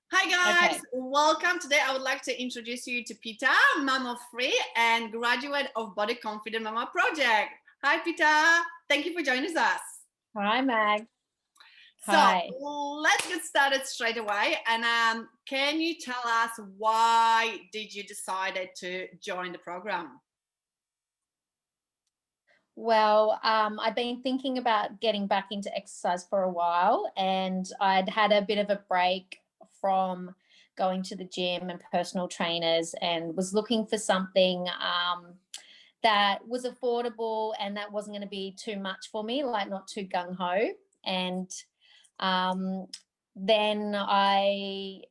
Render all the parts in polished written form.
Hi guys, Okay. welcome. Today I would like to introduce you to Peta, Mama Free and graduate of Body Confident Mama Project. Hi Peta, thank you for joining us. Hi, Mag. So Hi. let's get started straight away. And can you tell us why did you decide to join the program? Well, I'd been thinking about getting back into exercise for a while, and I'd had a bit of a break from going to the gym and personal trainers, and was looking for something that was affordable and that wasn't going to be too much for me, like not too gung ho. And um, then I've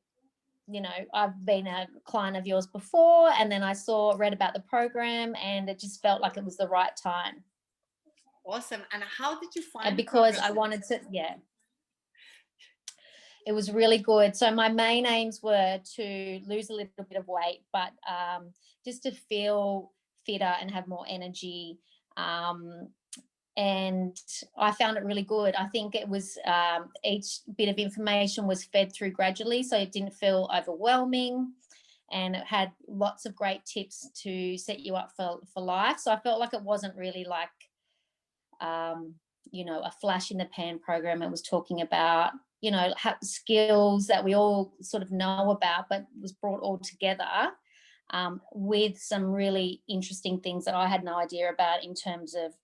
been a client of yours before, and then I read about the program, and it just felt like it was the right time. Awesome. And how did you And find the because program? I wanted to, yeah, it was really good. So my main aims were to lose a little bit of weight, but just to feel fitter and have more energy. And I found it really good. I think it was each bit of information was fed through gradually, so it didn't feel overwhelming, and it had lots of great tips to set you up for life. So I felt like it wasn't really like a flash in the pan program. It was talking about skills that we all sort of know about, but was brought all together with some really interesting things that I had no idea about in terms of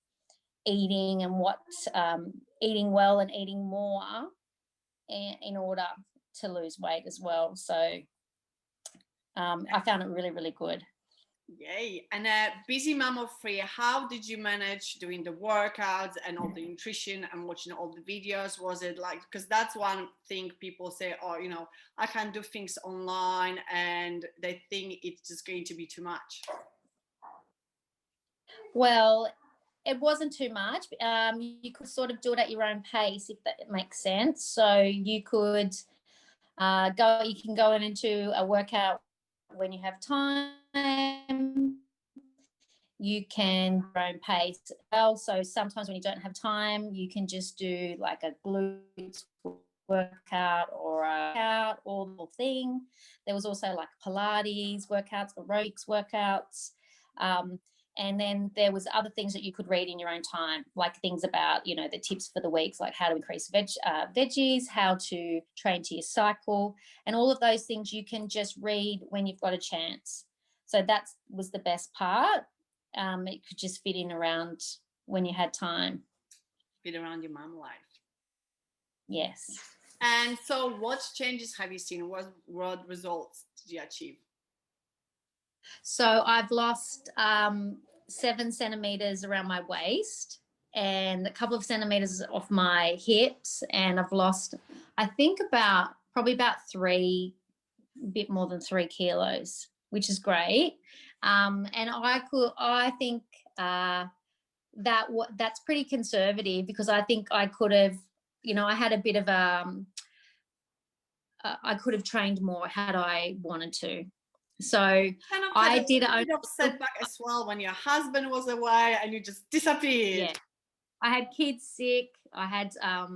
eating and what eating well and eating more in order to lose weight as well. So I found it really, really good. Yay. And busy mama free, how did you manage doing the workouts and all the nutrition and watching all the videos? Was it like, because that's one thing people say, oh, I can't do things online, and they think it's just going to be too much. Well, it wasn't too much. You could sort of do it at your own pace, if that makes sense. So you could you can go into a workout when you have time. You can do your own pace well. So sometimes when you don't have time, you can just do like a glutes workout or a workout or the whole thing. There was also like Pilates workouts, aerobics workouts. And then there was other things that you could read in your own time, like things about, the tips for the weeks, like how to increase veggies, how to train to your cycle, and all of those things you can just read when you've got a chance. So that was the best part. It could just fit in around when you had time. Fit around your mom life. Yes. And so what changes have you seen? What results did you achieve? So I've lost 7 centimeters around my waist and a couple of centimeters off my hips, and I've lost, I think, probably about a bit more than 3 kilos, which is great. And I think that's pretty conservative, because I think I could have, I had a bit of I could have trained more had I wanted to. So Kind of had I a did little bit of setback as well when your husband was away and you just disappeared. Yeah, I had kids sick. I had, I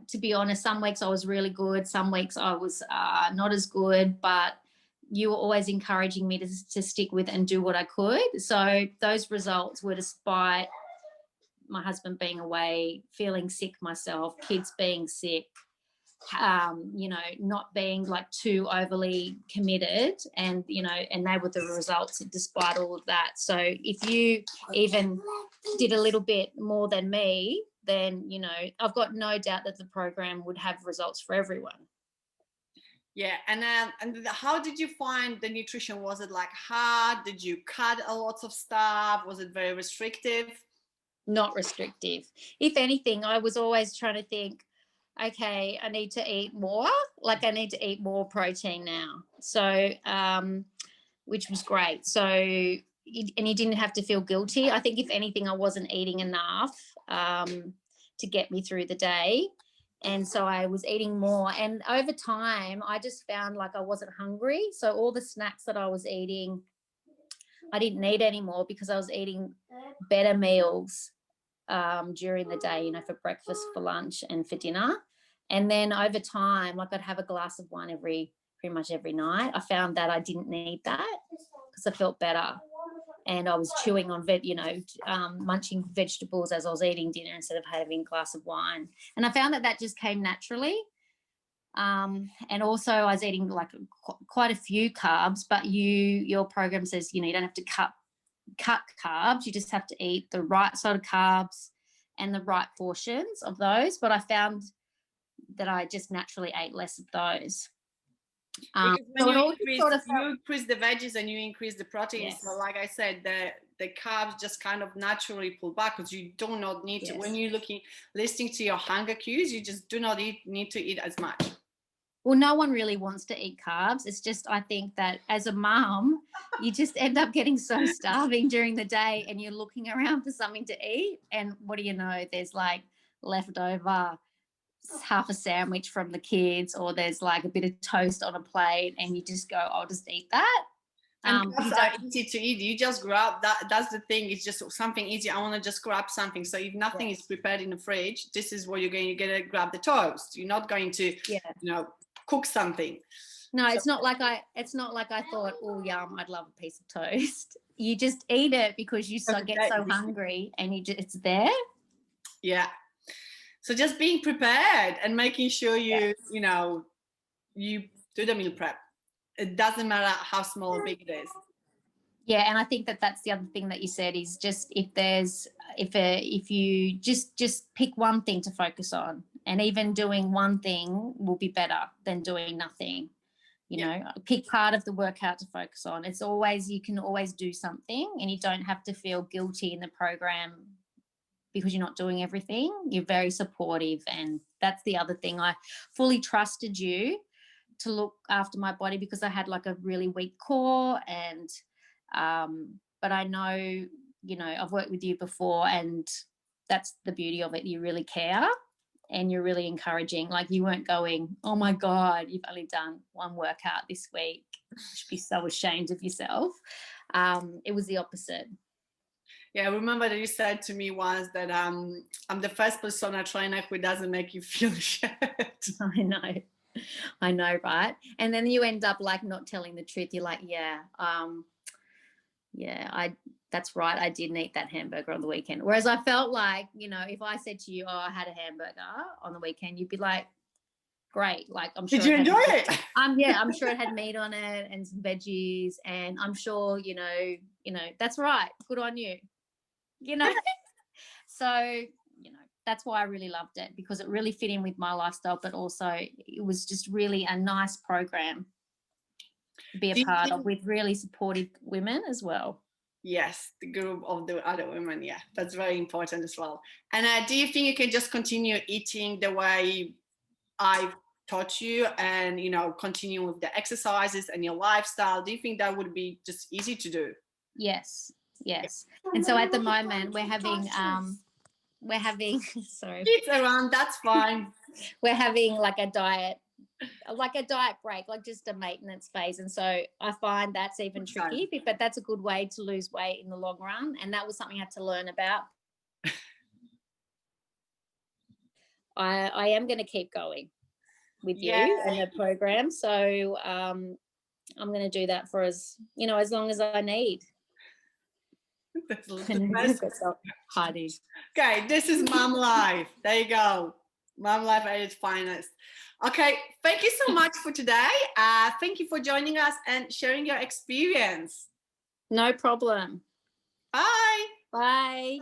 to be honest, some weeks I was really good, some weeks I was not as good, but you were always encouraging me to stick with and do what I could. So those results were despite my husband being away, feeling sick myself, kids being sick, not being like too overly committed, and they were the results despite all of that. So if you even did a little bit more than me, then I've got no doubt that the program would have results for everyone. Yeah, and how did you find the nutrition? Was it like hard? Did you cut a lot of stuff? Was it very restrictive? Not restrictive. If anything, I was always trying to think, okay, I need to eat more. Like I need to eat more protein now. So, which was great. So, and you didn't have to feel guilty. I think if anything, I wasn't eating enough to get me through the day. And so I was eating more. And over time, I just found like I wasn't hungry. So all the snacks that I was eating, I didn't need anymore, because I was eating better meals during the day, for breakfast, for lunch, and for dinner. And then over time, like I'd have a glass of wine pretty much every night. I found that I didn't need that because I felt better. And I was chewing on, munching vegetables as I was eating dinner instead of having a glass of wine. And I found that just came naturally. And also I was eating like quite a few carbs, but your program says, you don't have to cut carbs. You just have to eat the right sort of carbs and the right portions of those. But I found that I just naturally ate less of those. Because when you increase the veggies and you increase the proteins, yes. so like I said, the carbs just kind of naturally pull back because you do not need to. When you're listening to your hunger cues, you just do not need to eat as much. Well, no one really wants to eat carbs. It's just, I think that as a mum, you just end up getting so starving during the day and you're looking around for something to eat. And what do you know? There's like leftover half a sandwich from the kids, or there's like a bit of toast on a plate, and you just go, I'll just eat that. And that's easy to eat. You just grab that. That's the thing. It's just something easy. I want to just grab something. So if nothing is prepared in the fridge, this is what you're going. You're going to grab the toast. You're not going to, cook something. No, it's not like I thought, oh yum, I'd love a piece of toast. You just eat it because you get so hungry, and it's there. Yeah. So just being prepared and making sure you do the meal prep. It doesn't matter how small or big it is. Yeah, and I think that's the other thing that you said is just if you just pick one thing to focus on, and even doing one thing will be better than doing nothing. Pick part of the workout to focus on. It's always, you can always do something, and you don't have to feel guilty in the program because you're not doing everything. You're very supportive, and that's the other thing. I fully trusted you to look after my body because I had like a really weak core, and but I know, I've worked with you before, and that's the beauty of it. You really care, and you're really encouraging. Like, you weren't going, oh my God, you've only done one workout this week, you should be so ashamed of yourself. It was the opposite. Yeah, I remember that you said to me once that I'm the first personal trainer who doesn't make you feel shit. I know, right? And then you end up like not telling the truth. You're like, that's right, I didn't eat that hamburger on the weekend. Whereas I felt like, if I said to you, oh, I had a hamburger on the weekend, you'd be like, great. Like, I'm sure. Did you enjoy it? I'm sure it had meat on it and some veggies, and I'm sure, that's right. Good on you. So, that's why I really loved it, because it really fit in with my lifestyle, but also it was just really a nice program to be a part of, with really supportive women as well. Yes, the group of the other women. Yeah, that's very important as well. And do you think you can just continue eating the way I taught you, and continue with the exercises and your lifestyle? Do you think that would be just easy to do? Yes. And so at the moment we're having sorry, kids around, that's fine. We're having like a diet break, like just a maintenance phase. And so I find that's even tricky, but that's a good way to lose weight in the long run. And that was something I had to learn about. I am going to keep going with you and the program. So I'm going to do that for as long as I need. Heidi. Okay, this is Mum Life. There you go. Mum Life at its finest. Okay, thank you so much for today. Thank you for joining us and sharing your experience. No problem. Bye. Bye.